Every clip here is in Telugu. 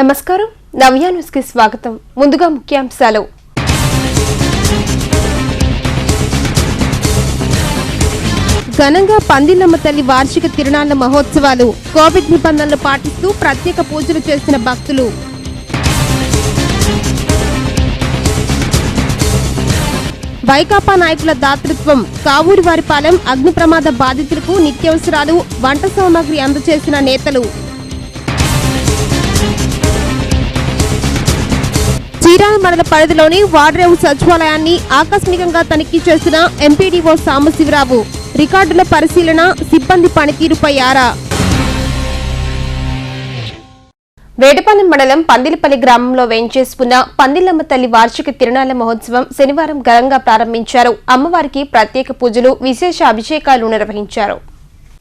నమస్కారం నవ్య న్యూస్ కి స్వాగతం ముందుగా ముఖ్యాంశాలు ఘనంగా పందిలమ్మ తల్లి వార్షిక తిరునాళ్ల మహోత్సవాలు కోవిడ్ నిబంధనలు పాటిస్తూ ప్రత్యేక పూజలు చేసిన భక్తులు వైకాపా నాయకుల దాతృత్వం కావూరివారిపాలెం అగ్ని ప్రమాద బాధితులకు నిత్యావసరాలు వంట సామాగ్రి అందజేసిన నేతలు చీరాల మండల పరిధిలోని వాడ్రేవు సచివాలయాన్ని ఆకస్మికంగా తనిఖీ చేసిన ఎంపీడీఓ సాంబశివరావు రికార్డుల పరిశీలన సిబ్బంది పనితీరుపై ఆరా వేటపాలెం మండలం పందిలపల్లి గ్రామంలో వేంచేసుకున్న పందిలమ్మ తల్లి వార్షిక తిరునాళ్ల మహోత్సవం శనివారం ఘనంగా ప్రారంభించారు. అమ్మవారికి ప్రత్యేక పూజలు విశేష అభిషేకాలు నిర్వహించారు.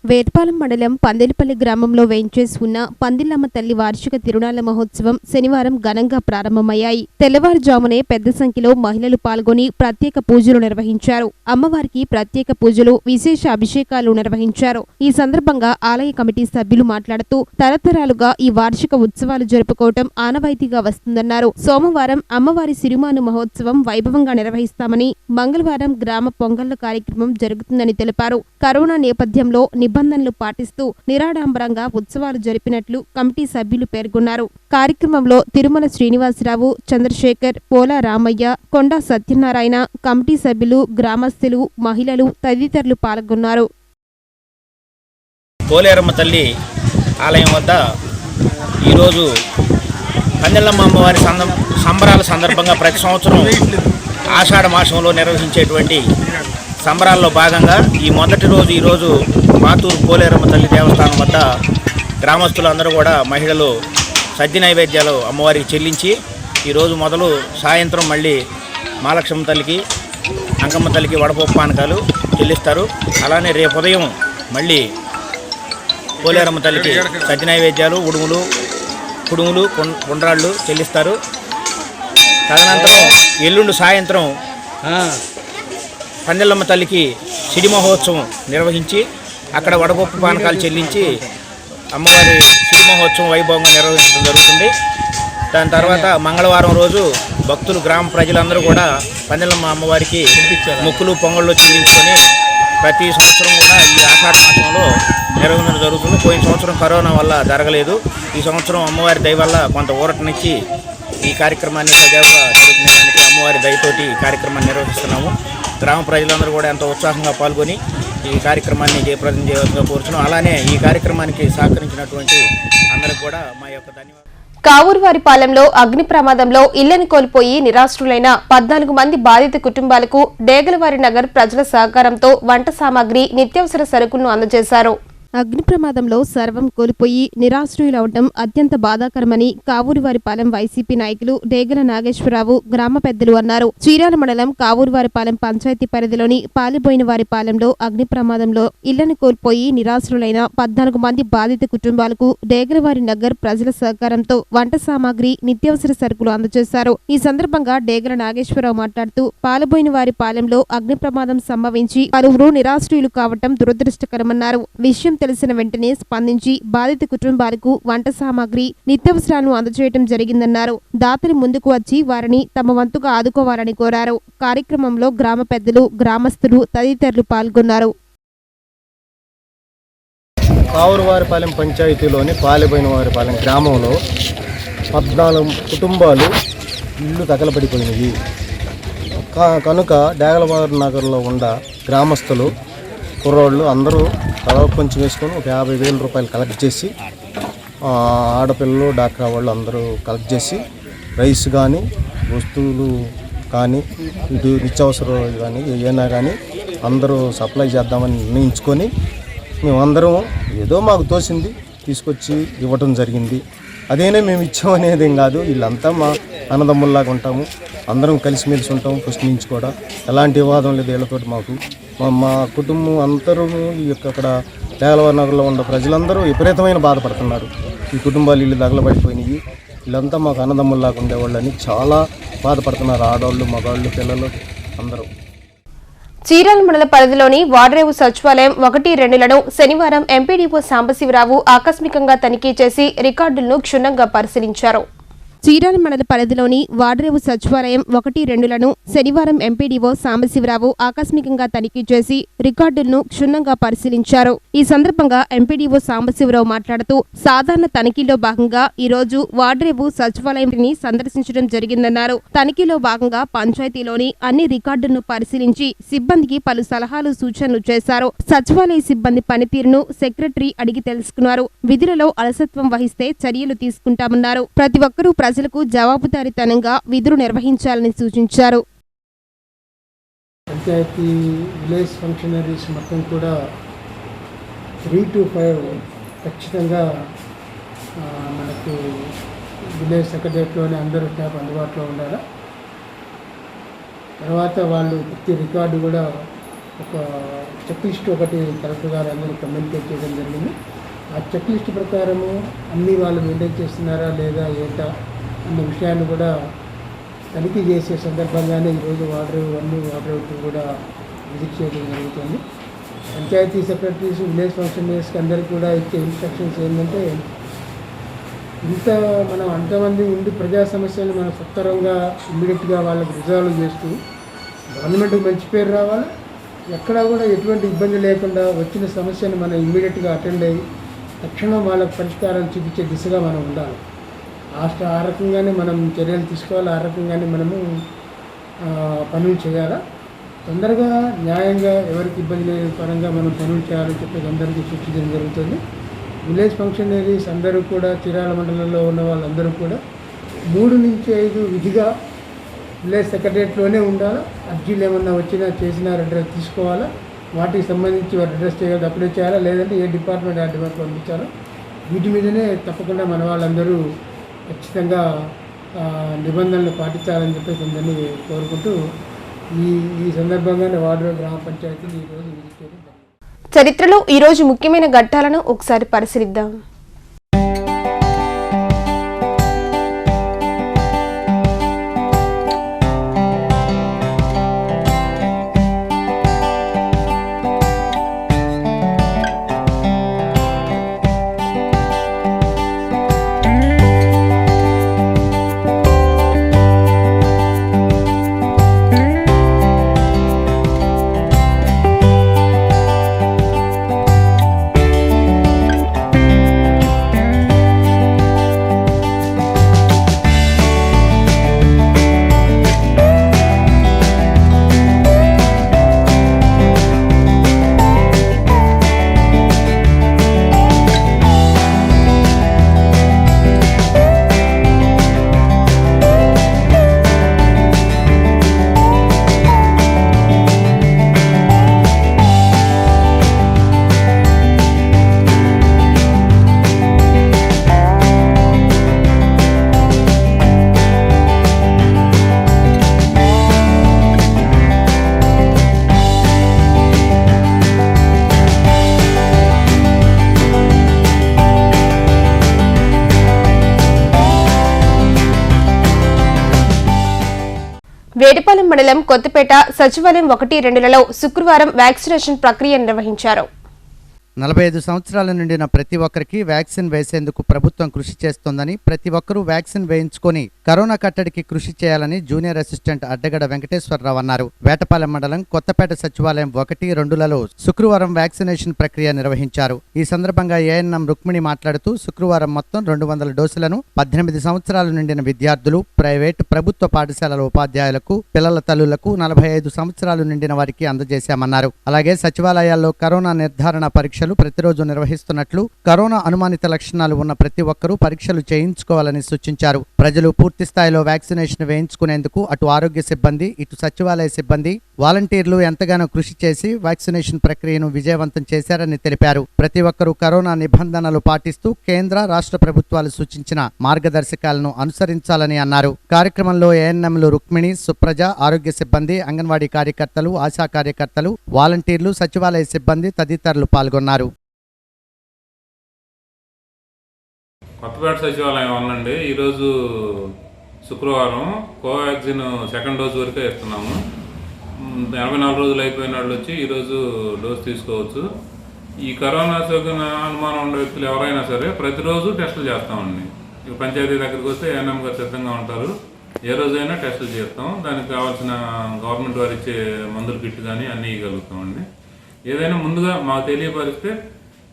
వేటపాలెం మండలం పందిలపల్లి గ్రామంలో వేంచేసి ఉన్న పందిలమ్మ తల్లి వార్షిక తిరునాళ్ల మహోత్సవం శనివారం ఘనంగా ప్రారంభమయ్యాయి. తెల్లవారుజామునే పెద్ద సంఖ్యలో మహిళలు పాల్గొని ప్రత్యేక పూజలు నిర్వహించారు. అమ్మవారికి ప్రత్యేక పూజలు విశేష అభిషేకాలు నిర్వహించారు. ఈ సందర్భంగా ఆలయ కమిటీ సభ్యులు మాట్లాడుతూ తరతరాలుగా ఈ వార్షిక ఉత్సవాలు జరుపుకోవటం ఆనవాయితీగా వస్తుందన్నారు. సోమవారం అమ్మవారి సిరిమాను మహోత్సవం వైభవంగా నిర్వహిస్తామని, మంగళవారం గ్రామ పొంగళ్ల కార్యక్రమం జరుగుతుందని తెలిపారు. కరోనా నేపథ్యంలో నిబంధనలు పాటిస్తూ నిరాడంబరంగా ఉత్సవాలు జరిపినట్లు కమిటీ సభ్యులు పేర్కొన్నారు. కార్యక్రమంలో తిరుమల శ్రీనివాసరావు, చంద్రశేఖర్, పోలా రామయ్య, కొండా సత్యనారాయణ, కమిటీ సభ్యులు, గ్రామస్తులు, మహిళలు తదితరులు పాల్గొన్నారు. పోలేరమ్మ తల్లి ఆలయం వద్ద ఈరోజు పందిలమ్మ అమ్మవారి సంబరాల సందర్భంగా ప్రతి సంవత్సరం ఆషాఢ మాసంలో నిర్వహించేటువంటి సంబరాల్లో భాగంగా ఈ మొదటి రోజు ఈరోజు మాతూరు పోలేరమ్మ తల్లి దేవస్థానం వద్ద గ్రామస్తులందరూ కూడా మహిళలు సద్ది నైవేద్యాలు అమ్మవారికి చెల్లించి ఈరోజు మొదలు సాయంత్రం మళ్ళీ మహాలక్ష్మి తల్లికి, అంకమ్మ తల్లికి వడపప్పు పానకాలు చెల్లిస్తారు. అలానే రేపు ఉదయం మళ్ళీ పోలేరమ్మ తల్లికి సద్ది నైవేద్యాలు, ఉడుములు, కుడుములు, గుండ్రాళ్ళు చెల్లిస్తారు. తదనంతరం ఎల్లుండి సాయంత్రం పందిలమ్మ తల్లికి సిడి మహోత్సవం నిర్వహించి అక్కడ వడపప్పు పానకాలు చెల్లించి అమ్మవారి సిడి మహోత్సవం వైభవంగా నిర్వహించడం జరుగుతుంది. దాని తర్వాత మంగళవారం రోజు భక్తులు, గ్రామ ప్రజలందరూ కూడా పందిలమ్మ అమ్మవారికి మొక్కులు, పొంగళ్ళు చెల్లించుకొని ప్రతి సంవత్సరం కూడా ఈ ఆషాఢ మాసంలో నిర్వహించడం జరుగుతుంది. పోయిన సంవత్సరం కరోనా వల్ల జరగలేదు. ఈ సంవత్సరం అమ్మవారి దయ వల్ల కొంత ఊరటనిచ్చి ఈ కార్యక్రమాన్ని సజావుగా జరుపుకోవడానికి అమ్మవారి దయతోటి ఈ కార్యక్రమాన్ని నిర్వహిస్తున్నాము. గ్రామ ప్రజలందరూ కూడా ఎంతో ఉత్సాహంగా పాల్గొని ఈ కార్యక్రమాన్ని జయప్రదం చేయవలసిందిగా కోరుచున్నాం. అలానే ఈ కార్యక్రమానికి సహకరించినటువంటి అందరికి కూడా మా యొక్క ధన్యవాదాలు. కావూరువారిపాలెంలో అగ్ని ప్రమాదంలో ఇళ్లను కోల్పోయి నిరాశ్రులైన 14 మంది బాధిత కుటుంబాలకు డేగలవారి నగర్ ప్రజల సహకారంతో వంట సామాగ్రి, నిత్యావసర సరుకులను అందజేశారు. అగ్ని ప్రమాదంలో సర్వం కోల్పోయి నిరాశ్రయులవడం అత్యంత బాధాకరమని కావూరువారిపాలెం వైసీపీ నాయకులు డేగల నాగేశ్వరరావు, గ్రామ పెద్దలు అన్నారు. చీరాల మండలం కావూరువారిపాలెం పంచాయతీ పరిధిలోని పాలిబోయినవారిపాలెంలో అగ్ని ప్రమాదంలో ఇళ్లను కోల్పోయి నిరాశ్రులైన 14 మంది బాధిత కుటుంబాలకు డేగలవారి నగర్ ప్రజల సహకారంతో వంట సామాగ్రి, నిత్యావసర సరుకులు అందజేశారు. ఈ సందర్భంగా డేగల నాగేశ్వరరావు మాట్లాడుతూ పాలిబోయినవారిపాలెంలో అగ్ని ప్రమాదం సంభవించి పలువురు నిరాశ్రయులు కావటం దురదృష్టకరమన్నారు. విషయం తెలిసిన వెంటనే స్పందించి బాధిత కుటుంబాలకు వంట సామాగ్రి, నిత్యావసరాలను అందజేయడం జరిగిందన్నారు. దాతలు ముందుకు వచ్చి వారిని తమ వంతుగా ఆదుకోవాలని కోరారు. కార్యక్రమంలో గ్రామ పెద్దలు, గ్రామస్తులు తదితరులు పాల్గొన్నారు. కావూరువారిపాలెం పంచాయతీలోని పాలిబోయినవారిపాలెం గ్రామంలో 14 కుటుంబాలు ఇల్లు తగలబడిపోయినవి కనుక డేగలవారి నగర్లో ఉన్న గ్రామస్తులు, కుర్రోళ్ళు అందరూ తలవ కొంచెం వేసుకొని ఒక 50,000 రూపాయలు కలెక్ట్ చేసి, ఆడపిల్లలు, డాక్రా వాళ్ళు అందరూ కలెక్ట్ చేసి రైస్ కానీ, వస్తువులు కానీ, ఇటు నిత్యావసరాలు కానీ ఏమైనా కానీ అందరూ సప్లై చేద్దామని నిర్ణయించుకొని మేమందరం ఏదో మాకు తోసింది తీసుకొచ్చి ఇవ్వటం జరిగింది. అదేనే మేము ఇచ్చామనేది ఏం కాదు. వీళ్ళంతా మా అన్నదమ్ముల్లాగా ఉంటాము, అందరం కలిసిమెలిసి ఉంటాము. ఫస్ట్ నుంచి కూడా ఎలాంటి వివాదం లేదు వీళ్ళతోటి. మాకు మా కుటుంబం అందరూ ఈ యొక్క అక్కడ డేగలవారి నగర్లో ఉన్న ప్రజలందరూ విపరీతమైన బాధపడుతున్నారు. ఈ కుటుంబాలు ఇల్లు తగలబడిపోయినాయి, వీళ్ళంతా మాకు అన్నదమ్ముల్లాగా ఉండేవాళ్ళని చాలా బాధపడుతున్నారు. ఆడవాళ్ళు, మగవాళ్ళు, పిల్లలు అందరూ. చీరాల మండల పరిధిలోని వాడ్రేవు సచివాలయం 1-2లను శనివారం ఎంపీడీఓ సాంబశివరావు ఆకస్మికంగా తనిఖీ చేసి రికార్డులను క్షుణ్ణంగా పరిశీలించారు. చీరాల మండల పరిధిలోని వాడ్రేవు సచివాలయం 1-2లను శనివారం ఎంపీడీఓ సాంబశివరావు ఆకస్మికంగా తనిఖీ చేసి రికార్డులను క్షుణ్ణంగా పరిశీలించారు. ఈ సందర్భంగా ఎంపీడీఓ సాంబశివరావు మాట్లాడుతూ సాధారణ తనిఖీలో భాగంగా ఈ రోజు వాడ్రేవు సచివాలయాన్ని సందర్శించడం జరిగిందన్నారు. తనిఖీలో భాగంగా పంచాయతీలోని అన్ని రికార్డులను పరిశీలించి సిబ్బందికి పలు సలహాలు సూచనలు చేశారు. సచివాలయ సిబ్బంది పనితీరును సెక్రటరీ అడిగి తెలుసుకున్నారు. విధులలో అలసత్వం వహిస్తే చర్యలు తీసుకుంటామన్నారు. ప్రతి ఒక్కరూ ప్రజలకు జవాబుదారీతనంగా విధులు నిర్వహించాలని సూచించారు. పంచాయతీ విలేజ్ ఫంక్షనరీస్ మొత్తం కూడా 3 to 5 ఖచ్చితంగా మనకు విలేజ్ సెక్రటరీలోనే అందరూ స్టాఫ్ అందుబాటులో ఉండాలి. తర్వాత వాళ్ళు ప్రతి రికార్డు కూడా ఒక చెక్ లిస్ట్ ఒకటి కలెక్టర్ గారు అందరూ కమ్యూనికేట్ చేయడం జరిగింది. ఆ చెక్ లిస్ట్ ప్రకారము అన్నీ వాళ్ళు మెయింటైన్ చేస్తున్నారా లేదా ఏంటా అన్న విషయాన్ని కూడా తనిఖీ చేసే సందర్భంగానే ఈరోజు వాడ్రేవు 1, వాడ్రేవు 2 కూడా విజిట్ చేయడం జరుగుతుంది. పంచాయతీ సెక్రటరీస్, విలేజ్ ఫంక్షనరీస్కి అందరికీ కూడా ఇచ్చే ఇన్స్ట్రక్షన్స్ ఏంటంటే, ఇంత మనం అంతమంది ఉండి ప్రజా సమస్యలు మనం సత్వరంగా ఇమ్మీడియట్గా వాళ్ళకి రిజాల్వ్ చేస్తూ గవర్నమెంట్కి మంచి పేరు రావాలి. ఎక్కడా కూడా ఎటువంటి ఇబ్బంది లేకుండా వచ్చిన సమస్యను మనం ఇమ్మీడియట్గా అటెండ్ అయ్యి తక్షణం వాళ్ళకు పరిష్కారం చూపించే దిశగా మనం ఉండాలి. ఆ రకంగానే మనం చర్యలు తీసుకోవాలి. ఆ రకంగానే మనము పనులు చేయాలా. తొందరగా న్యాయంగా ఎవరికి ఇబ్బంది లేని పరంగా మనం పనులు చేయాలని చెప్పేసి అందరికీ సూచించడం జరుగుతుంది. విలేజ్ ఫంక్షనరీస్ అందరూ కూడా చీరాల మండలంలో ఉన్న వాళ్ళందరూ కూడా 3 నుంచి 5 విధిగా విలేజ్ సెక్రటరియట్లోనే ఉండాలి. అర్జీలు ఏమన్నా వచ్చినా చేసినా అడ్రస్ తీసుకోవాలా. వాటికి సంబంధించి వారు అడ్రస్ చేయాలి, అప్పుడే చేయాలా, లేదంటే ఏ డిపార్ట్మెంట్ ఆ డిపార్ట్మెంట్ పంపించాలో వీటి మీదనే తప్పకుండా మన వాళ్ళందరూ ఖచ్చితంగా నిబంధనలు పాటించాలని చెప్పేసి అందరినీ కోరుకుంటూ ఈ సందర్భంగానే వాడ్రేవు గ్రామ పంచాయతీని ఈరోజు విజిట్ చేయడం జరిగింది. చరిత్రలో ఈరోజు ముఖ్యమైన ఘట్టాలను ఒకసారి పరిశీలిద్దాం. 'వేటపాలెం మండలం కొత్తపేట సచివాలయం 1-2లలో శుక్రవారం వ్యాక్సినేషన్ ప్రక్రియ నిర్వహించారు. 45 సంవత్సరాల నుండిన ప్రతి ఒక్కరికి వ్యాక్సిన్ వేసేందుకు ప్రభుత్వం కృషి చేస్తోందని, ప్రతి ఒక్కరూ వ్యాక్సిన్ వేయించుకొని కరోనా కట్టడికి కృషి చేయాలని జూనియర్ అసిస్టెంట్ అడ్డగడ వెంకటేశ్వరరావు అన్నారు. వేటపాలెం మండలం కొత్తపేట సచివాలయం 1-2లలో శుక్రవారం వ్యాక్సినేషన్ ప్రక్రియ నిర్వహించారు. ఈ సందర్భంగా ఏఎన్ఎం రుక్మిణి మాట్లాడుతూ శుక్రవారం మొత్తం 200 డోసులను 18 సంవత్సరాల నుండిన విద్యార్థులు, ప్రైవేట్, ప్రభుత్వ పాఠశాలల ఉపాధ్యాయులకు, పిల్లల తల్లులకు, 45 సంవత్సరాలు నిండిన వారికి అందజేశామన్నారు. అలాగే సచివాలయాల్లో కరోనా నిర్ధారణ పరీక్షలు ప్రతిరోజు నిర్వహిస్తున్నట్లు, కరోనా అనుమానిత లక్షణాలు ఉన్న ప్రతి ఒక్కరూ పరీక్షలు చేయించుకోవాలని సూచించారు. ప్రజలు పూర్తి స్థాయిలో వ్యాక్సినేషన్ వేయించుకునేందుకు అటు ఆరోగ్య సిబ్బంది, ఇటు సచివాలయ సిబ్బంది, వాలంటీర్లు ఎంతగానో కృషి చేసి వ్యాక్సినేషన్ ప్రక్రియను విజయవంతం చేశారని తెలిపారు. ప్రతి ఒక్కరూ కరోనా నిబంధనలు పాటిస్తూ కేంద్ర, రాష్ట్ర ప్రభుత్వాలు సూచించిన మార్గదర్శకాలను అనుసరించాలని అన్నారు. కార్యక్రమంలో ఏఎన్ఎంలు రుక్మిణి, సుప్రజ, ఆరోగ్య సిబ్బంది, అంగన్వాడీ కార్యకర్తలు, ఆశా కార్యకర్తలు, వాలంటీర్లు, సచివాలయ సిబ్బంది తదితరులు పాల్గొన్నారు. కొత్తపేట సచివాలయం ఉందండి. ఈరోజు శుక్రవారం కోవాక్సిన్ సెకండ్ డోస్ వరకే ఇస్తున్నాము. 84 రోజులు అయిపోయిన వాళ్ళు వచ్చి ఈరోజు డోస్ తీసుకోవచ్చు. ఈ కరోనా సోకిన అనుమానం ఉన్న వ్యక్తులు ఎవరైనా సరే ప్రతిరోజు టెస్టులు చేస్తామండి. ఇక పంచాయతీ దగ్గరికి వస్తే ఏఎన్ఎం గారు సిద్ధంగా ఉంటారు. ఏ రోజైనా టెస్టులు చేస్తాం. దానికి కావాల్సిన గవర్నమెంట్ వారు ఇచ్చే మందుల కిట్ కానీ అన్నీ ఇవ్వగలుగుతామండి. ఏదైనా ముందుగా మాకు తెలియపరిస్తే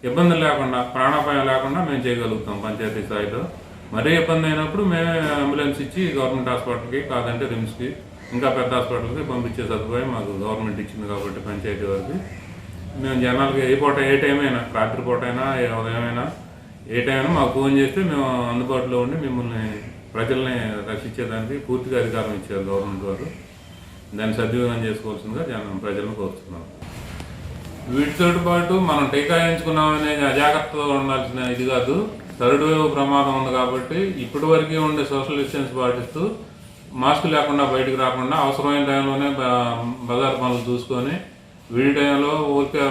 ఇబ్బంది లేకుండా, ప్రాణాపాయం లేకుండా మేము చేయగలుగుతాం పంచాయతీ స్థాయిలో. మరీ ఇబ్బంది అయినప్పుడు మేమే అంబులెన్స్ ఇచ్చి గవర్నమెంట్ హాస్పిటల్కి, కాదంటే రిమ్స్కి, ఇంకా పెద్ద హాస్పిటల్కి పంపించే సదుపాయం మాకు గవర్నమెంట్ ఇచ్చింది కాబట్టి పంచాయతీ వారికి మేము జనాలకి ఏ టైం అయినా, రాత్రిపూట అయినా, ఉదయమైనా, ఏ టైం అయినా మాకు ఫోన్ చేస్తే మేము అందుబాటులో ఉండి మిమ్మల్ని, ప్రజల్ని రక్షించేదానికి పూర్తిగా అధికారం ఇచ్చారు గవర్నమెంట్ వారు. దాన్ని సద్వినియోగం చేసుకోవాల్సిందిగా ప్రజలను కోరుతున్నాం. వీటితో పాటు మనం టీకా వేయించుకున్నామనే అజాగ్రత్తతో ఉండాల్సిన ఇది కాదు. థర్డ్ వేవ్ ప్రమాదం ఉంది కాబట్టి ఇప్పటి వరకు ఉండే సోషల్ డిస్టెన్స్ పాటిస్తూ మాస్క్ లేకుండా బయటకు రాకుండా అవసరమైన టైంలోనే బజార్ పనులు చూసుకొని వీడి టైంలో ఊరికే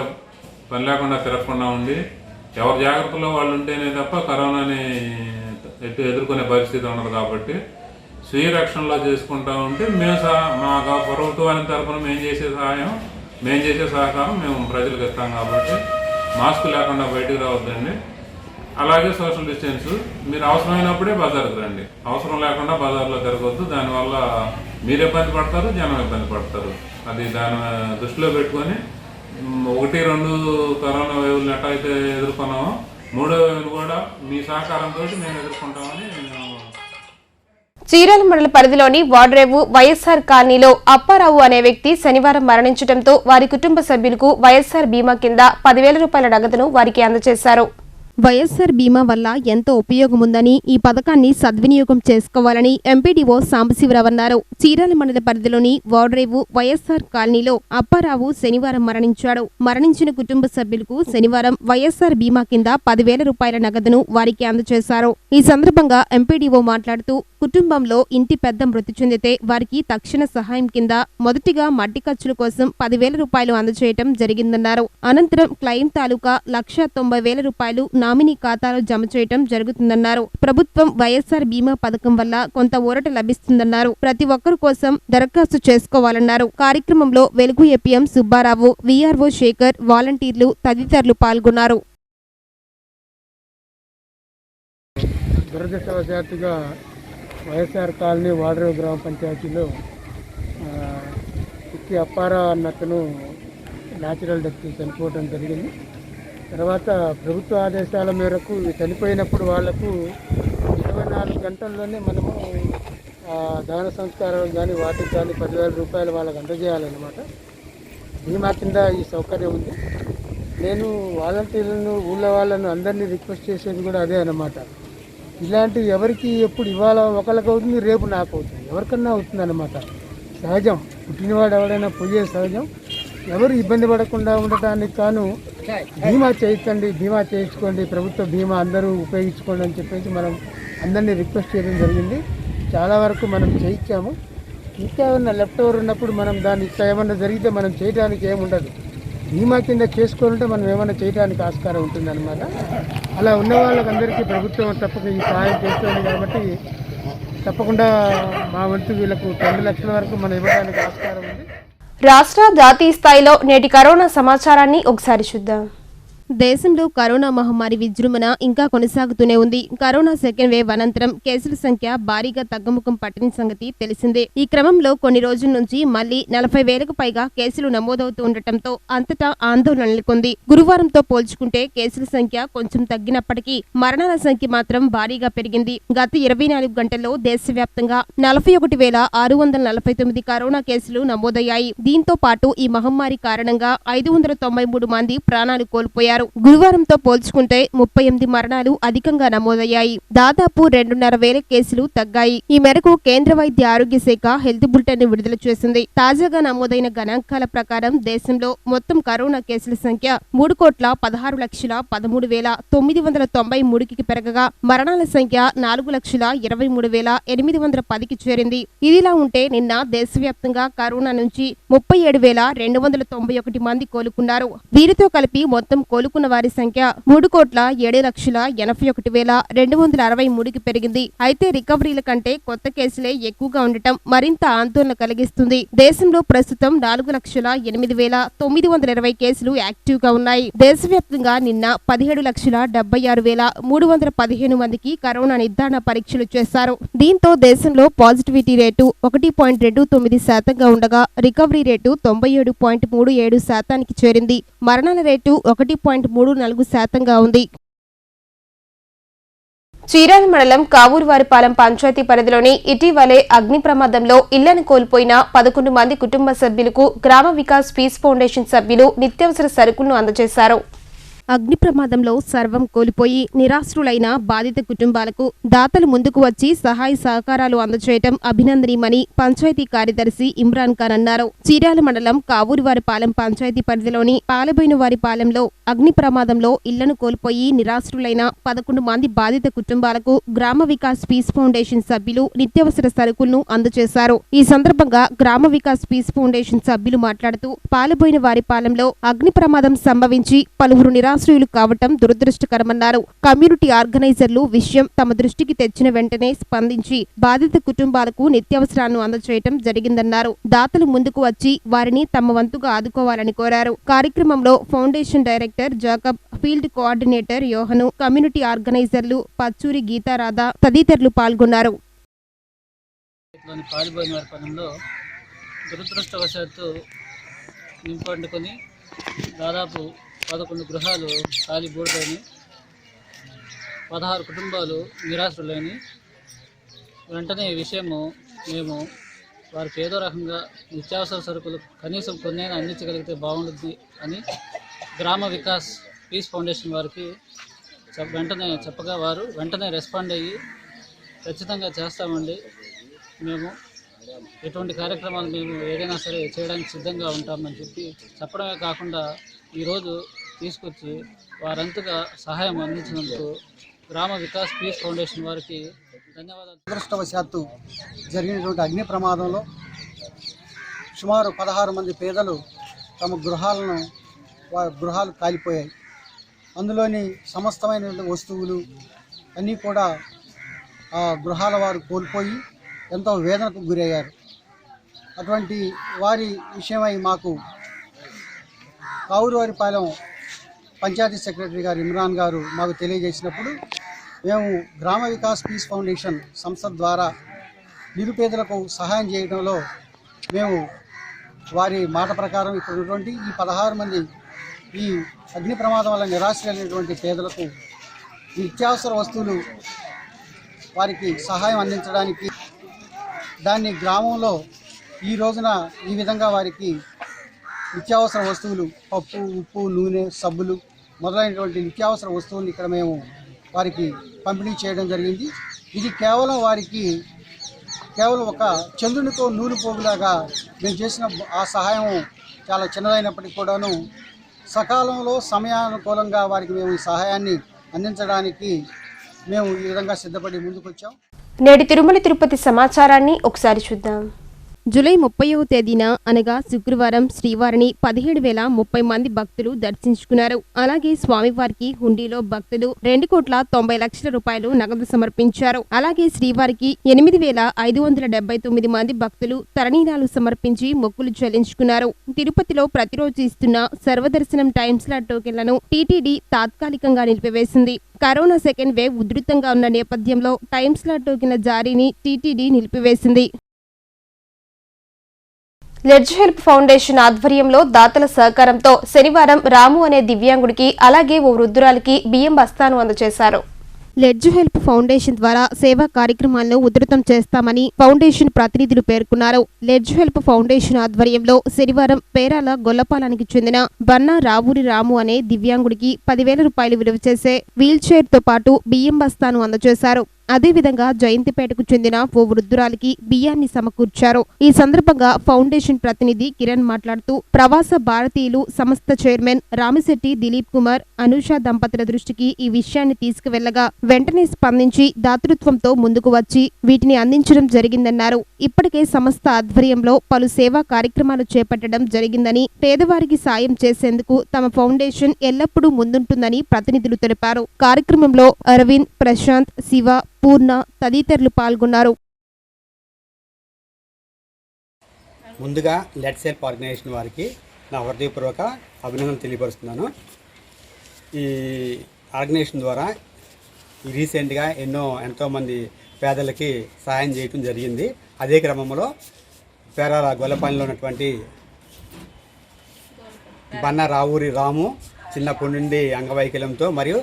పని లేకుండా తిరగకుండా ఉండి ఎవరి జాగ్రత్తలో వాళ్ళు ఉంటేనే తప్ప కరోనాని ఎదుర్కొనే పరిస్థితి ఉండదు. కాబట్టి స్వీయ రక్షణలో చేసుకుంటూ ఉంటే మేము మా ప్రభుత్వానికి తరఫున మేము చేసే సహకారం మేము ప్రజలకు ఇస్తాం. కాబట్టి మాస్క్ లేకుండా బయటకు రావద్దండి. అలాగే సోషల్ డిస్టెన్స్, మీరు అవసరమైనప్పుడే బజార్కి రండి. అవసరం లేకుండా బజార్లో తిరగొద్దు. దానివల్ల మీరు ఇబ్బంది పడతారు, జనం ఇబ్బంది పడతారు. అది దాన్ని దృష్టిలో పెట్టుకొని 1-2 కరోనా వేవులు ఎట్లయితే ఎదుర్కొన్నామో 3వ వేవులు కూడా మీ సహకారంతో మేము ఎదుర్కొంటామని. చీరాల మండల పరిధిలోని వాడ్రేవు వైఎస్ఆర్ కాలనీలో అప్పారావు అనే వ్యక్తి శనివారం మరణించడంతో వారి కుటుంబ సభ్యులకు వైఎస్ఆర్ బీమా కింద 10,000 రూపాయల నగదును వారికి అందజేశారు. వైఎస్ఆర్ బీమా వల్ల ఎంతో ఉపయోగముందని, ఈ పథకాన్ని సద్వినియోగం చేసుకోవాలని ఎంపీడీఓ సాంబశివరావు అన్నారు. చీరాల మండల పరిధిలోని వాడ్రేవు వైఎస్ఆర్ కాలనీలో అప్పారావు శనివారం మరణించాడు. మరణించిన కుటుంబ సభ్యులకు శనివారం వైఎస్ఆర్ బీమా కింద 10,000 రూపాయల నగదును వారికి అందజేశారు. ఈ సందర్భంగా ఎంపీడీఓ మాట్లాడుతూ, కుటుంబంలో ఇంటి పెద్ద మృతి చెందితే వారికి తక్షణ సహాయం కింద మొదటిగా మట్టి ఖర్చుల కోసం 10,000 రూపాయలు అందజేయటం జరిగిందన్నారు. అనంతరం క్లెయిమ్ తాలూకా 1,90,000 రూపాయలు నామినీ ఖాతాలో జమ చేయటం జరుగుతుందన్నారు. ప్రభుత్వం వైఎస్ఆర్ బీమా పథకం వల్ల కొంత ఊరట లభిస్తుందన్నారు. ప్రతి ఒక్కరి కోసం దరఖాస్తు చేసుకోవాలన్నారు. కార్యక్రమంలో వెలుగు ఏపీఎం సుబ్బారావు, వీఆర్ఓ శేఖర్, వాలంటీర్లు తదితరులు పాల్గొన్నారు. దురదృష్టవశాత్తుగా వైఎస్ఆర్ కాలనీ వాడ్రేవు గ్రామ పంచాయతీలో ఇక్కి అప్పారావు అన్నతను న్యాచురల్ డెత్ చనిపోవడం జరిగింది. తర్వాత ప్రభుత్వ ఆదేశాల మేరకు చనిపోయినప్పుడు వాళ్లకు 24 గంటల్లోనే మనము దహన సంస్కారాలు కానీ వాటికి కానీ 10,000 రూపాయలు వాళ్ళకి అందజేయాలన్నమాట. బీమా కింద ఈ సౌకర్యం ఉంది. నేను వాలంటీర్లను, ఊళ్ళో వాళ్ళను అందరినీ రిక్వెస్ట్ చేసేది కూడా అదే అన్నమాట. ఇలాంటివి ఎవరికి ఎప్పుడు ఇవాళ ఒకళ్ళకి అవుతుంది, రేపు నాకు అవుతుంది, ఎవరికన్నా అవుతుంది అన్నమాట. సహజం, పుట్టినవాడు ఎవడైనా పోయే సహజం. ఎవరు ఇబ్బంది పడకుండా ఉండటానికి కాను బీమా చేయించండి, బీమా చేయించుకోండి, ప్రభుత్వ బీమా అందరూ ఉపయోగించుకోండి అని చెప్పేసి మనం అందరినీ రిక్వెస్ట్ చేయడం జరిగింది. చాలా వరకు మనం చేయించాము. ఇంకా ఏమన్నా లెఫ్ట్ ఓవర్ ఉన్నప్పుడు మనం దాన్ని ఇంకా ఏమన్నా జరిగితే మనం చేయడానికి ఏముండదు. బీమా కింద చేసుకుంటే మనం ఏమైనా చేయడానికి ఆస్కారం ఉంటుందన్నమాట. అలా ఉన్న వాళ్ళకందరికీ ప్రభుత్వం తప్పక ఈ సహాయం చేస్తుంది. కాబట్టి తప్పకుండా మా వంతు వీళ్ళకు 2 లక్షల వరకు మనం ఇవ్వడానికి ఆస్కారం ఉంది. రాష్ట్ర, జాతీయ స్థాయిలో నేటి కరోనా సమాచారాన్ని ఒకసారి చూద్దాం. దేశంలో కరోనా మహమ్మారి విజృంభణ ఇంకా కొనసాగుతూనే ఉంది. కరోనా సెకండ్ వేవ్ అనంతరం కేసుల సంఖ్య భారీగా తగ్గుముఖం పట్టిన సంగతి తెలిసిందే. ఈ క్రమంలో కొన్ని రోజుల నుంచి మళ్లీ 40,000కు పైగా కేసులు నమోదవుతూ ఉండటంతో అంతటా ఆందోళన నెలకొంది. గురువారంతో పోల్చుకుంటే కేసుల సంఖ్య కొంచెం తగ్గినప్పటికీ మరణాల సంఖ్య మాత్రం భారీగా పెరిగింది. గత 24 గంటల్లో దేశవ్యాప్తంగా 41,649 కరోనా కేసులు నమోదయ్యాయి. దీంతో పాటు ఈ మహమ్మారి కారణంగా 593 మంది ప్రాణాలు కోల్పోయారు. గురువారంతో పోల్చుకుంటే 38 మరణాలు అధికంగా నమోదయ్యాయి. దాదాపు 2,500 కేసులు తగ్గాయి. ఈ మేరకు కేంద్ర వైద్య ఆరోగ్య శాఖ హెల్త్ బులెటిన్ ని విడుదల చేసింది. తాజాగా నమోదైన గణాంకాల ప్రకారం దేశంలో మొత్తం కరోనా కేసుల సంఖ్య 3,16,13,993కి పెరగగా మరణాల సంఖ్య 4,23,810కి చేరింది. ఇదిలా ఉంటే నిన్న దేశవ్యాప్తంగా కరోనా నుంచి 37,291 మంది కోలుకున్నారు. వీరితో కలిపి మొత్తం కోలుకున్న కోలుకున్న వారి సంఖ్య 3,7,81,263కి పెరిగింది. అయితే రికవరీల కంటే కొత్త కేసులే ఎక్కువగా ఉండటం మరింత ఆందోళన కలిగిస్తుంది. దేశంలో ప్రస్తుతం 4,08,920 కేసులు యాక్టివ్ గా ఉన్నాయి. దేశవ్యాప్తంగా నిన్న 17,76,315 మందికి కరోనా నిర్ధారణ పరీక్షలు చేశారు. దీంతో దేశంలో పాజిటివిటీ రేటు 1.29% ఉండగా రికవరీ రేటు 97.37% చేరింది. మరణాల రేటు 1.34% ఉంది. చీరాల మండలం కావూరువారిపాలెం పంచాయతీ పరిధిలోని ఇటీవలే అగ్ని ప్రమాదంలో ఇళ్లను కోల్పోయిన 11 మంది కుటుంబ సభ్యులకు గ్రామ వికాస్ పీస్ ఫౌండేషన్ సభ్యులు నిత్యావసర సరుకులను అందజేశారు. అగ్ని ప్రమాదంలో సర్వం కోల్పోయి నిరాశ్రులైన బాధిత కుటుంబాలకు దాతలు ముందుకు వచ్చి సహాయ సహకారాలు అందజేయటం అభినందనీయమని పంచాయతీ కార్యదర్శి ఇమ్రాన్ ఖాన్ అన్నారు. చీరాల మండలం కావూరువారిపాలెం పంచాయతీ పరిధిలోని పాలబోయినవారిపాలెంలో అగ్ని ప్రమాదంలో ఇళ్లను కోల్పోయి నిరాశ్రులైన 11 మంది బాధిత కుటుంబాలకు గ్రామ వికాస్ పీస్ ఫౌండేషన్ సభ్యులు నిత్యావసర సరుకులను అందజేశారు. ఈ సందర్భంగా గ్రామ వికాస్ పీస్ ఫౌండేషన్ సభ్యులు మాట్లాడుతూ పాలబోయినవారిపాలెంలో అగ్ని ప్రమాదం సంభవించి పలువురు నిరాశ్రయులు కావటం దురదృష్టకరమన్నారు. కమ్యూనిటీ ఆర్గనైజర్లు విషయం తమ దృష్టికి తెచ్చిన వెంటనే స్పందించి బాధిత కుటుంబాలకు నిత్యావసరాలను అందజేయటం జరిగిందన్నారు. దాతలు ముందుకు వచ్చి వారిని తమ వంతుగా ఆదుకోవాలని కోరారు. కార్యక్రమంలో foundation director Jacob, field coordinator Yohanu, community ఆర్గనైజర్లు పచ్చూరి గీతారాధ తదితరులు పాల్గొన్నారు. దురదృష్టవశాత్తు నింపండుకొని దాదాపు 11 గృహాలు ఖాళీ బూడిదని, 16 కుటుంబాలు నిరాశ్రులైన వెంటనే ఈ విషయము మేము వారికి ఏదో రకంగా నిత్యావసర సరుకులు కనీసం కొన్నైనా అందించగలిగితే బాగుంటుంది అని గ్రామ వికాస్ పీస్ ఫౌండేషన్ వారికి వెంటనే చెప్పగా వారు వెంటనే రెస్పాండ్ అయ్యి ఖచ్చితంగా చేస్తామండి, మేము ఎటువంటి కార్యక్రమాలు మేము ఏదైనా సరే చేయడానికి సిద్ధంగా ఉంటామని చెప్పడమే కాకుండా ఈరోజు తీసుకొచ్చి వారంతగా సహాయం అందించినందుకు గ్రామ వికాస్ పీస్ ఫౌండేషన్ వారికి ధన్యవాదాలు. దురదృష్టవశాత్తు జరిగినటువంటి అగ్ని ప్రమాదంలో సుమారు 16 మంది పేదలు తమ గృహాలు కాలిపోయాయి. అందులోని సమస్తమైనటువంటి వస్తువులు అన్నీ కూడా ఆ గృహాల వారు కోల్పోయి ఎంతో వేదనకు గురయ్యారు. అటువంటి వారి విషయమై మాకు కావూరువారిపాలెం పంచాయతీ సెక్రటరీ గారు ఇమ్రాన్ గారు మాకు తెలియజేసినప్పుడు మేము గ్రామ వికాస్ పీస్ ఫౌండేషన్ సంస్థ ద్వారా నిరుపేదలకు సహాయం చేయడంలో మేము వారి మాట ప్రకారం ఇక్కడ ఉన్నటువంటి ఈ 16 మంది ఈ అగ్ని ప్రమాదం వల్ల నిరాశ్రయులైనటువంటి పేదలకు నిత్యావసర వస్తువులు వారికి సహాయం అందించడానికి దాన్ని గ్రామంలో ఈ రోజున ఈ విధంగా వారికి నిత్యావసర వస్తువులు పప్పు, ఉప్పు, నూనె, సబ్బులు మొదలైనటువంటి నిత్యావసర వస్తువులను ఇక్కడ మేము వారికి పంపిణీ చేయడం జరిగింది. ఇది కేవలం వారికి ఒక చంద్రునితో నూలు పోగులాగా మేము చేసిన ఆ సహాయం చాలా చిన్నదైనప్పటికీ కూడాను సకాలంలో సమయానుకూలంగా వారికి మేము ఈ సహాయాన్ని అందించడానికి మేము ఈ విధంగా సిద్ధపడి ముందుకొచ్చాం. నేటి తిరుమల తిరుపతి సమాచారాన్ని ఒకసారి చూద్దాం. జూలై 30వ తేదీన అనగా శుక్రవారం శ్రీవారిని 17,030 మంది భక్తులు దర్శించుకున్నారు. అలాగే స్వామివారికి హుండీలో భక్తులు 2,90,00,000 రూపాయలు నగదు సమర్పించారు. అలాగే శ్రీవారికి 8,579 మంది భక్తులు తరణీరాలు సమర్పించి మొక్కులు చెల్లించుకున్నారు. తిరుపతిలో ప్రతిరోజు ఇస్తున్న సర్వదర్శనం టైమ్ స్లాట్ టోకెన్లను టీటీడీ తాత్కాలికంగా నిలిపివేసింది. కరోనా సెకండ్ వేవ్ ఉధృతంగా ఉన్న నేపథ్యంలో టైమ్ స్లాట్ టోకెన్ల జారీని టీటీడీ నిలిపివేసింది. లెడ్జ్ హెల్ప్ ఫౌండేషన్ ఆధ్వర్యంలో దాతల సహకారంతో శనివారం రాము అనే దివ్యాంగుడికి అలాగే ఓ వృద్ధురాలికి బియ్యం బస్తాను అందజేశారు. లెడ్జ్ హెల్ప్ ఫౌండేషన్ ద్వారా సేవా కార్యక్రమాలను ఉధృతం చేస్తామని ఫౌండేషన్ ప్రతినిధులు పేర్కొన్నారు. లెడ్జ్ హెల్ప్ ఫౌండేషన్ ఆధ్వర్యంలో శనివారం పేరాల గొల్లపాలానికి చెందిన బన్నా రావూరి రాము అనే దివ్యాంగుడికి 10,000 రూపాయలు విలువ చేసే వీల్ చైర్ తో పాటు బియ్యం బస్తాను అందజేశారు. అదేవిధంగా జయంతిపేటకు చెందిన ఓ వృద్ధురాలికి బియ్యాన్ని సమకూర్చారు. ఈ సందర్భంగా ఫౌండేషన్ ప్రతినిధి కిరణ్ మాట్లాడుతూ ప్రవాస భారతీయులు సంస్థ చైర్మన్ రామిశెట్టి దిలీప్ కుమార్, అనూష దంపతుల దృష్టికి ఈ విషయాన్ని తీసుకువెళ్లగా వెంటనే స్పందించి దాతృత్వంతో ముందుకు వచ్చి వీటిని అందించడం జరిగిందన్నారు. ఇప్పటికే సంస్థ ఆధ్వర్యంలో పలు సేవా కార్యక్రమాలు చేపట్టడం జరిగిందని, పేదవారికి సాయం చేసేందుకు తమ ఫౌండేషన్ ఎల్లప్పుడూ ముందుంటుందని ప్రతినిధులు తెలిపారు. కార్యక్రమంలో అరవింద్, ప్రశాంత్, శివ, పూర్ణ తదితరులు పాల్గొన్నారు. ముందుగా లెట్స్ హెల్ప్ ఆర్గనైజేషన్ వారికి నా హృదయపూర్వక అభినందనలు తెలియపరుస్తున్నాను. ఈ ఆర్గనైజేషన్ ద్వారా రీసెంట్గా ఎంతోమంది పేదలకి సహాయం చేయడం జరిగింది. అదే క్రమంలో పేరాల గొల్లపాలెంలో ఉన్నటువంటి బన్న రావూరి రాము చిన్నప్పటి నుండి అంగవైకల్యంతో మరియు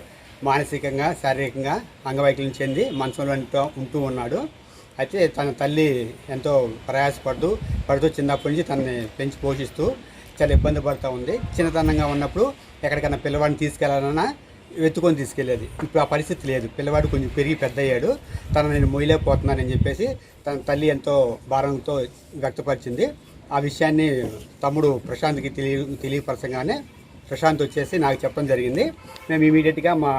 మానసికంగా, శారీరకంగా అంగవైకల్యం చెంది మనసులో ఉంటూ ఉన్నాడు. అయితే తన తల్లి ఎంతో ప్రయాసపడుతూ చిన్నప్పటి నుంచి తనని పెంచి పోషిస్తూ చాలా ఇబ్బంది పడుతూ ఉంది. చిన్నతనంగా ఉన్నప్పుడు ఎక్కడికైనా పిల్లవాడిని తీసుకెళ్లాలన్నా వెతుకొని తీసుకెళ్లేది. ఇప్పుడు ఆ పరిస్థితి లేదు. పిల్లవాడు కొంచెం పెరిగి పెద్ద అయ్యాడు. నేను మొయ్యలేకపోతున్నానని చెప్పేసి తన తల్లి ఎంతో భారంతో వ్యక్తపరిచింది. ఆ విషయాన్ని తమ్ముడు ప్రశాంత్కి తెలియపరచగానే ప్రశాంత్ వచ్చేసి నాకు చెప్పడం జరిగింది. మేము ఇమీడియట్గా మా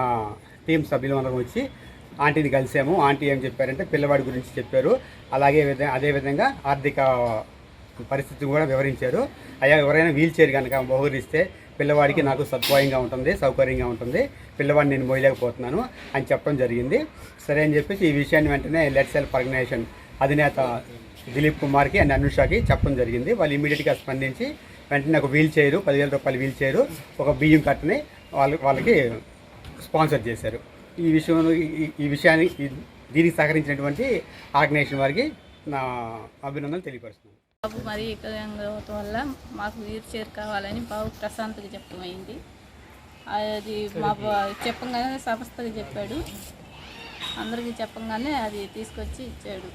టీం సభ్యులందరం వచ్చి ఆంటీని కలిసాము. ఆంటీ ఏం చెప్పారంటే పిల్లవాడి గురించి చెప్పారు. అదేవిధంగా ఆర్థిక పరిస్థితిని కూడా వివరించారు. అయ్యా, ఎవరైనా వీల్ చైర్ కనుక బహుకరిస్తే పిల్లవాడికి నాకు సౌకర్యంగా ఉంటుంది, పిల్లవాడిని నేను మోయలేకపోతున్నాను అని చెప్పడం జరిగింది. సరే అని చెప్పేసి ఈ విషయాన్ని వెంటనే లెట్స్ హెల్ప్ ఆర్గనైజేషన్ అధినేత దిలీప్ కుమార్కి అండ్ అనుషకి చెప్పడం జరిగింది. వాళ్ళు ఇమీడియట్గా స్పందించి వెంటనే ఒక వీల్ చైరు, 10,000 రూపాయల వీల్ చైరు, ఒక బియ్యం కట్టని వాళ్ళకి స్పాన్సర్ చేశారు. ఈ విషయాన్ని దీనికి సహకరించినటువంటి ఆర్గనైజేషన్ వారికి నా అభినందనలు తెలియపరుస్తున్నాను. బాబు మరి వికలాంగత వల్ల మాకు వీల్ చైర్ కావాలని బాబు ప్రశాంత్కి చెప్పమైంది. అది మా చెప్పగానే సంస్థకి చెప్పాడు. అందరికీ చెప్పగానే అది తీసుకొచ్చి ఇచ్చాడు.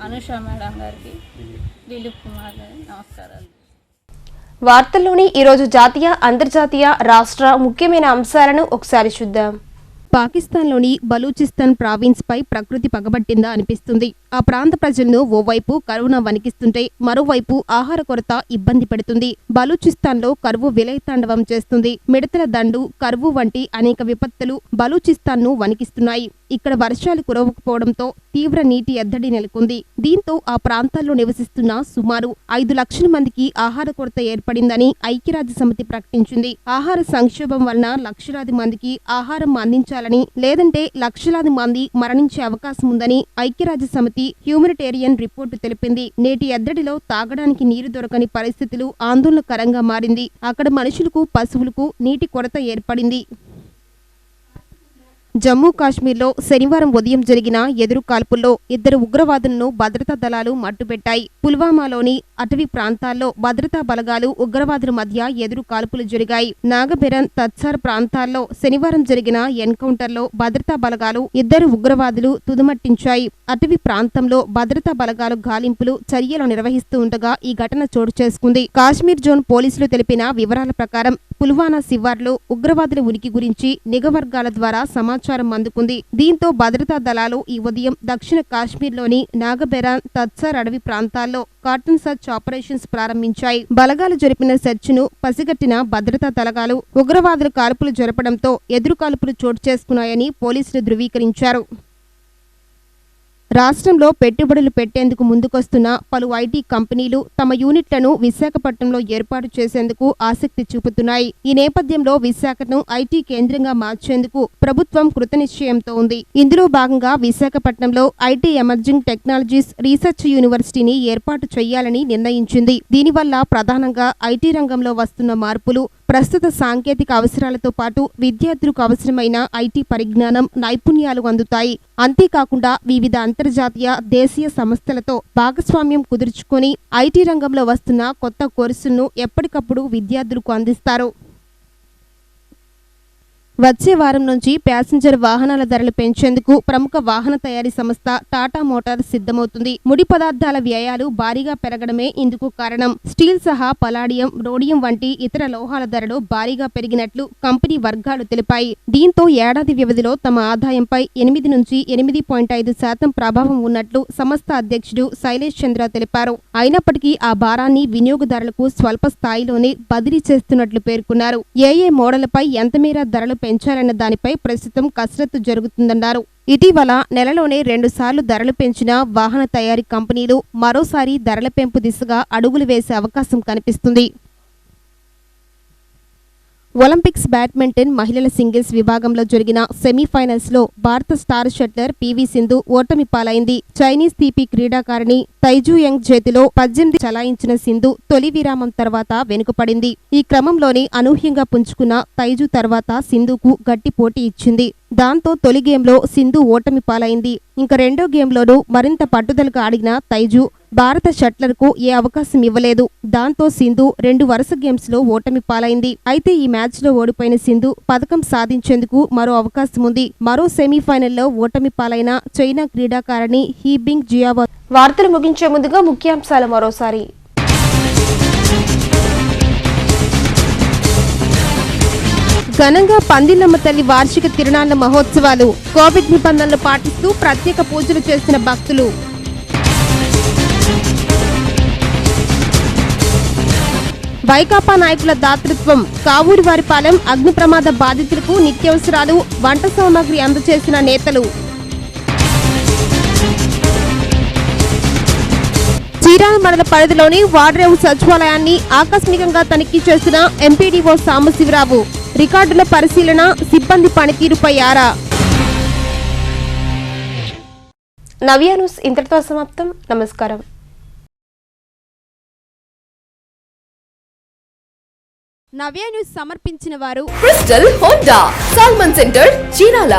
అనుష మేడం గారికి, దిలీప్ కుమార్ గారికి నమస్కారాలు. వార్తల్లోని ఈరోజు జాతీయ, అంతర్జాతీయ, రాష్ట్ర ముఖ్యమైన అంశాలను ఒకసారి చూద్దాం. పాకిస్తాన్లోని బలూచిస్తాన్ ప్రావిన్స్ పై ప్రకృతి పగబట్టిందా అనిపిస్తుంది. ఆ ప్రాంత ప్రజలను ఓవైపు కరువున వణికిస్తుంటే మరోవైపు ఆహార కొరత ఇబ్బంది పెడుతుంది. బలూచిస్తాన్లో కరువు విలయతాండవం చేస్తుంది. మిడతల దండు, కరువు వంటి అనేక విపత్తులు బలూచిస్తాన్ను వణికిస్తున్నాయి. ఇక్కడ వర్షాలు కురవకపోవడంతో తీవ్ర నీటి ఎద్దడి నెలకొంది. దీంతో ఆ ప్రాంతాల్లో నివసిస్తున్న సుమారు 5 లక్షల మందికి ఆహార కొరత ఏర్పడిందని ఐక్యరాజ్య సమితి ప్రకటించింది. ఆహార సంక్షోభం వలన లక్షలాది మందికి ఆహారం అందించాలని, లేదంటే లక్షలాది మంది మరణించే అవకాశం ఉందని ఐక్యరాజ్య సమితి హ్యూమనిటేరియన్ రిపోర్టు తెలిపింది. నేటి ఎద్దడిలో తాగడానికి నీరు దొరకని పరిస్థితులు ఆందోళనకరంగా మారింది. అక్కడ మనుషులకు, పశువులకు నీటి కొరత ఏర్పడింది. జమ్మూ కాశ్మీర్లో శనివారం ఉదయం జరిగిన ఎదురు కాల్పుల్లో 2 ఉగ్రవాదులను భద్రతా దళాలు మట్టుబెట్టాయి. పుల్వామాలోని అటవీ ప్రాంతాల్లో భద్రతా బలగాలు, ఉగ్రవాదుల మధ్య ఎదురు కాల్పులు జరిగాయి. నాగబెరన్, తత్సార్ ప్రాంతాల్లో శనివారం జరిగిన ఎన్కౌంటర్లో భద్రతా బలగాలు 2 ఉగ్రవాదులు తుదమట్టించాయి. అటవీ ప్రాంతంలో భద్రతా బలగాలు గాలింపులు, చర్యలు నిర్వహిస్తూ ఉండగా ఈ ఘటన చోటు చేసుకుంది. కాశ్మీర్ జోన్ పోలీసులు తెలిపిన వివరాల ప్రకారం పుల్వామా శివార్లో ఉగ్రవాదుల ఉనికి గురించి నిఘా వర్గాల ద్వారా సమాచారం అందుకుంది. దీంతో భద్రతా దళాలు ఈ ఉదయం దక్షిణ కాశ్మీర్లోని నాగబెరాన్, తత్సార్ అడవి ప్రాంతాల్లో కార్టన్ సర్చ్ ఆపరేషన్స్ ప్రారంభించాయి. బలగాలు జరిపిన సెర్చ్ను పసిగట్టిన భద్రతా దళాలు ఉగ్రవాదుల కాల్పులు జరపడంతో ఎదురు కాల్పులు చోటు చేసుకున్నాయని పోలీసులు ధృవీకరించారు. రాష్ట్రంలో పెట్టుబడులు పెట్టేందుకు ముందుకొస్తున్న పలు ఐటీ కంపెనీలు తమ యూనిట్లను విశాఖపట్నంలో ఏర్పాటు చేసేందుకు ఆసక్తి చూపుతున్నాయి. ఈ నేపథ్యంలో విశాఖను ఐటీ కేంద్రంగా మార్చేందుకు ప్రభుత్వం కృతనిశ్చయంతో ఉంది. ఇందులో భాగంగా విశాఖపట్నంలో ఐటీ ఎమర్జింగ్ టెక్నాలజీస్ రీసెర్చ్ యూనివర్సిటీని ఏర్పాటు చేయాలని నిర్ణయించింది. దీనివల్ల ప్రధానంగా ఐటీ రంగంలో వస్తున్న మార్పులు, ప్రస్తుత సాంకేతిక అవసరాలతో పాటు విద్యార్థులకు అవసరమైన ఐటీ పరిజ్ఞానం, నైపుణ్యాలు అందుతాయి. అంతేకాకుండా వివిధ అంతర్జాతీయ, దేశీయ సంస్థలతో భాగస్వామ్యం కుదుర్చుకొని ఐటీ రంగంలో వస్తున్న కొత్త కోర్సులను ఎప్పటికప్పుడు విద్యార్థులకు అందిస్తారు. వచ్చే వారం నుంచి ప్యాసింజర్ వాహనాల ధరలు పెంచేందుకు ప్రముఖ వాహన తయారీ సంస్థ టాటా మోటార్స్ సిద్ధమవుతుంది. ముడి పదార్థాల వ్యయాలు భారీగా పెరగడమే ఇందుకు కారణం. స్టీల్ సహా పలాడియం, రోడియం వంటి ఇతర లోహాల ధరలు భారీగా పెరిగినట్లు కంపెనీ వర్గాలు తెలిపాయి. దీంతో ఏడాది వ్యవధిలో తమ ఆదాయంపై 8 నుంచి 8.5% ప్రభావం ఉన్నట్లు సంస్థ అధ్యక్షుడు శైలేష్ చంద్ర తెలిపారు. అయినప్పటికీ ఆ భారాన్ని వినియోగదారులకు స్వల్ప స్థాయిలోనే బదిలీ చేస్తున్నట్లు పేర్కొన్నారు. ఏ మోడళ్లపై ఎంత మేర ధరలు పెంచాలన్న దానిపై ప్రస్తుతం కసరత్తు జరుగుతుందన్నారు. ఇటీవల నెలలోనే 2 సార్లు ధరలు పెంచిన వాహన తయారీ కంపెనీలు మరోసారి ధరల పెంపు దిశగా అడుగులు వేసే అవకాశం కనిపిస్తుంది. ఒలింపిక్స్ బ్యాడ్మింటన్ మహిళల సింగిల్స్ విభాగంలో జరిగిన సెమీఫైనల్స్ లో భారత స్టార్ షట్లర్ పివి సింధు ఓటమి పాలైంది. చైనీస్ తీపి క్రీడాకారిణి తైజూ యంగ్ చేతిలో 18 చలాయించిన సింధు తొలి విరామం తర్వాత వెనుకపడింది. ఈ క్రమంలోనే అనూహ్యంగా పుంజుకున్న తైజూ తర్వాత సింధుకు గట్టి పోటీ ఇచ్చింది. దాంతో తొలి గేమ్లో సింధు ఓటమి పాలైంది. ఇంకా రెండో గేమ్లోనూ మరింత పట్టుదలగా ఆడిన తైజూ భారత షట్లర్కు ఏ అవకాశం ఇవ్వలేదు. దాంతో సింధు 2 వరుస గేమ్స్ లో ఓటమి పాలైంది. అయితే ఈ మ్యాచ్ లో ఓడిపోయిన సింధు పథకం సాధించేందుకు మరో అవకాశం ఉంది. మరో సెమీఫైనల్లో ఓటమి పాలైన చైనా క్రీడాకారిణి హీబింగ్ జియావో. వార్తలు ముగించే ముందుగా ముఖ్యాంశాలు మరోసారి. ఘనంగా పందిళ్ళమ్మ తల్లి వార్షిక తిరునాళ్ల మహోత్సవాలు. కోవిడ్ నిబంధనలు పాటిస్తూ ప్రత్యేక పూజలు చేసిన భక్తులు. వైకాపా నాయకుల దాతృత్వం. కావూరివారిపాలెం అగ్ని ప్రమాద బాధితులకు నిత్యావసరాలు, వంట సామాగ్రి అందజేసిన నేతలు. చీరాల మండల పరిధిలోని వాడ్రేవు సచివాలయాన్ని ఆకస్మికంగా తనిఖీ చేసిన ఎంపీడీఓ సాంబశివరావు. రికార్డుల పరిశీలన, సిబ్బంది పనితీరుపై ఆరా. నవ్య న్యూస్ ఇంతటితో సమాప్తం. నమస్కారం. నవ్య న్యూస్ సమర్పించిన వారు క్రిస్టల్ హోండా, సాల్మన్ సెంటర్, చీరాల.